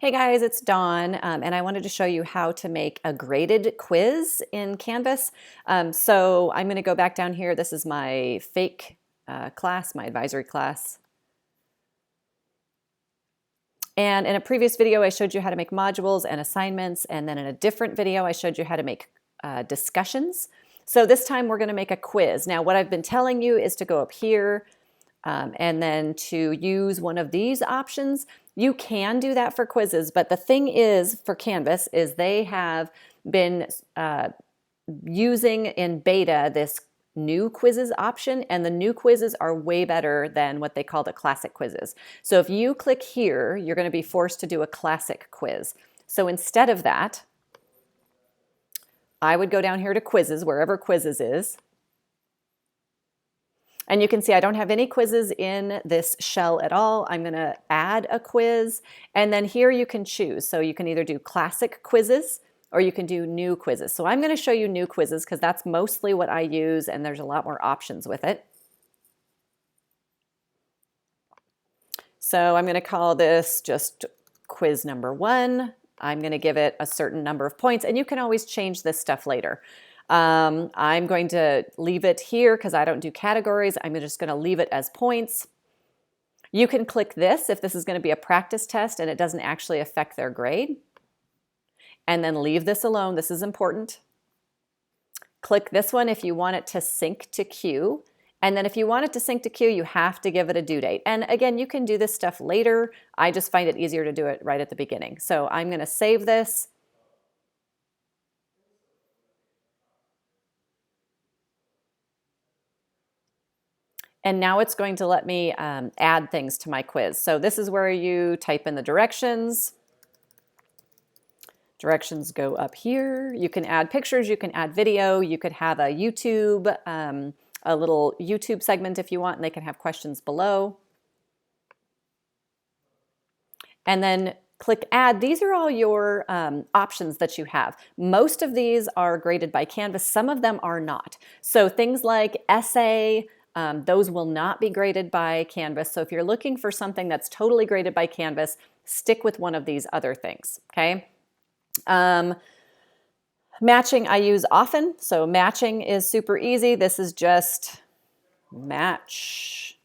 Hey guys, it's Dawn, and I wanted to show you how to make a graded quiz in Canvas. So I'm going to go back down here. This is my fake class, my advisory class. And in a previous video, I showed you how to make modules and assignments, and then in a different video, I showed you how to make discussions. So this time we're going to make a quiz. Now, what I've been telling you is to go up here and then to use one of these options. You can do that for quizzes, but the thing is for Canvas is they have been using in beta this new quizzes option, and the new quizzes are way better than what they call the classic quizzes. So if you click here, you're going to be forced to do a classic quiz. So instead of that, I would go down here to quizzes, wherever quizzes is. And you can see I don't have any quizzes in this shell at all. I'm going to add a quiz, and then here you can choose. So you can either do classic quizzes or you can do new quizzes. So I'm going to show you new quizzes because that's mostly what I use, and there's a lot more options with it. So I'm going to call this just quiz number 1. I'm going to give it a certain number of points, and you can always change this stuff later. I'm going to leave it here because I don't do categories. I'm just going to leave it as points. You can click this if this is going to be a practice test and it doesn't actually affect their grade. And then leave this alone. This is important. Click this one if you want it to sync to Q. And then if you want it to sync to Q, you have to give it a due date. And again, you can do this stuff later. I just find it easier to do it right at the beginning. So I'm going to save this. And now it's going to let me add things to my quiz. So this is where you type in the directions. Directions go up here. You can add pictures, you can add video, you could have a YouTube, a little YouTube segment if you want, and they can have questions below. And then click add. These are all your options that you have. Most of these are graded by Canvas. Some of them are not. So things like essay, those will not be graded by Canvas. So if you're looking for something that's totally graded by Canvas, stick with one of these other things, okay? Matching I use often. So matching is super easy. This is just match.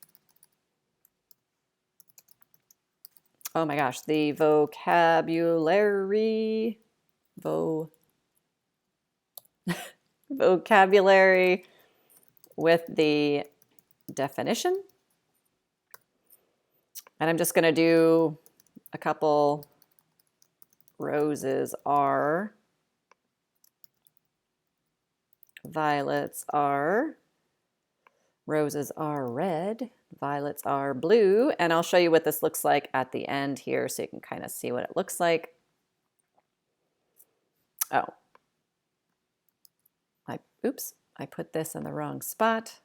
Oh my gosh, the vocabulary with the definition. And I'm just going to do a couple. Roses are, violets are, roses are red, violets are blue, and I'll show you what this looks like at the end here so you can kind of see what it looks like. Oh, oops, I put this in the wrong spot.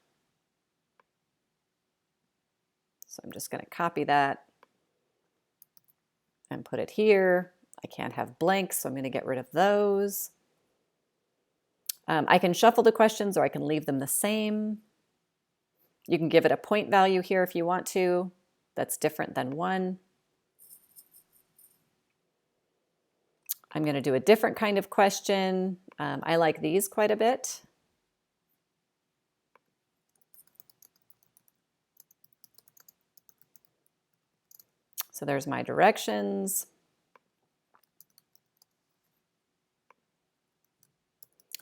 So I'm just going to copy that and put it here. I can't have blanks, so I'm going to get rid of those. I can shuffle the questions or I can leave them the same. You can give it a point value here if you want to. That's different than 1. I'm going to do a different kind of question. I like these quite a bit. So there's my directions.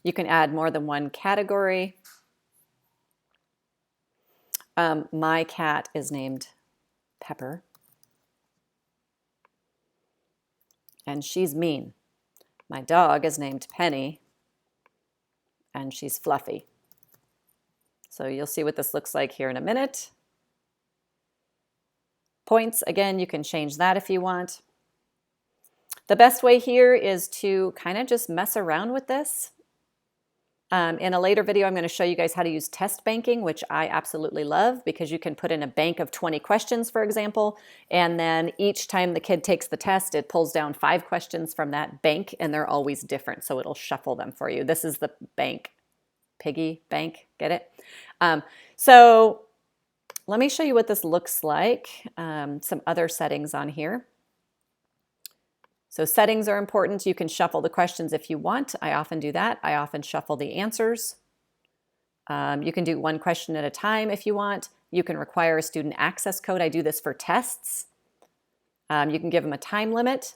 You can add more than one category. My cat is named Pepper, and she's mean. My dog is named Penny, and she's fluffy. So you'll see what this looks like here in a minute. Points, again, you can change that if you want. The best way here is to kind of just mess around with this. In a later video, I'm going to show you guys how to use test banking, which I absolutely love because you can put in a bank of 20 questions, for example, and then each time the kid takes the test, it pulls down 5 questions from that bank, and they're always different, so it'll shuffle them for you. This is the bank, piggy bank, get it? So let me show you what this looks like, some other settings on here. So settings are important. You can shuffle the questions if you want. I often do that. I often shuffle the answers. You can do one question at a time if you want. You can require a student access code. I do this for tests. You can give them a time limit.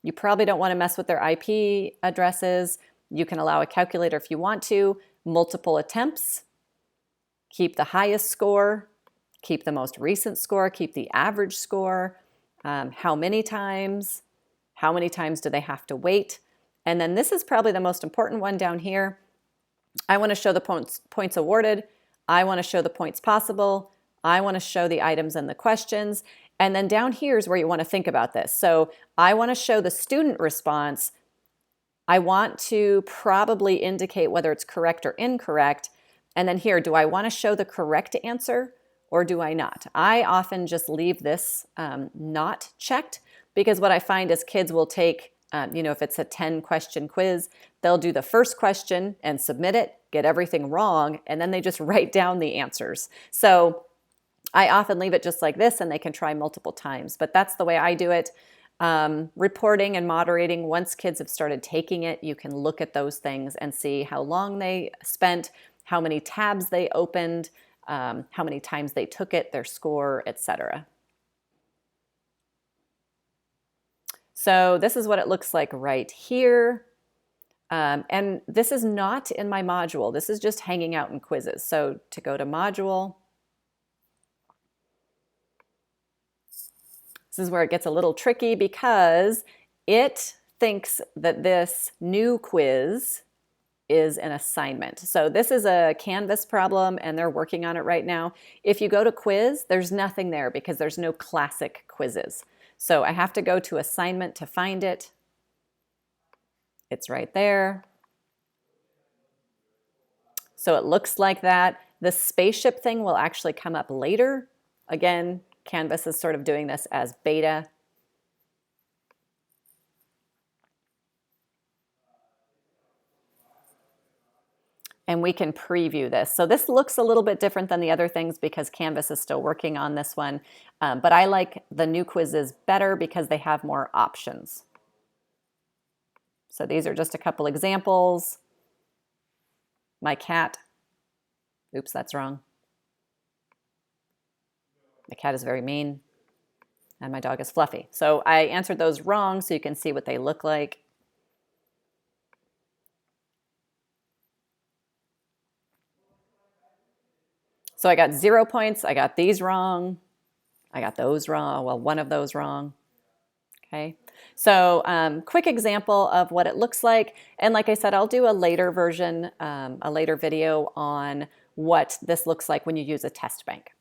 You probably don't want to mess with their IP addresses. You can allow a calculator if you want to. Multiple attempts. Keep the highest score. Keep the most recent score. Keep the average score. How many times? How many times do they have to wait? And then this is probably the most important one down here. I want to show the points awarded. I want to show the points possible. I want to show the items and the questions. And then down here is where you want to think about this. So I want to show the student response. I want to probably indicate whether it's correct or incorrect. And then here, do I want to show the correct answer or do I not? I often just leave this not checked, because what I find is kids will take, if it's a 10-question quiz, they'll do the first question and submit it, get everything wrong, and then they just write down the answers. So I often leave it just like this and they can try multiple times, but that's the way I do it. Reporting and moderating, once kids have started taking it, you can look at those things and see how long they spent, how many tabs they opened, how many times they took it, their score, etc. So this is what it looks like right here. And this is not in my module. This is just hanging out in quizzes. So to go to module, this is where it gets a little tricky because it thinks that this new quiz is an assignment. So this is a Canvas problem and they're working on it right now. If you go to quiz, there's nothing there because there's no classic quizzes. So I have to go to assignment to find it. It's right there. So it looks like that. The spaceship thing will actually come up later. Again, Canvas is sort of doing this as beta. And we can preview this. So this looks a little bit different than the other things because Canvas is still working on this one. But I like the new quizzes better because they have more options. So these are just a couple examples. My cat, oops, that's wrong. My cat is very mean and my dog is fluffy. So I answered those wrong so you can see what they look like. So I got 0 points, I got these wrong, I got those wrong, well, one of those wrong, okay? So quick example of what it looks like. And like I said, I'll do a later version, a later video on what this looks like when you use a test bank.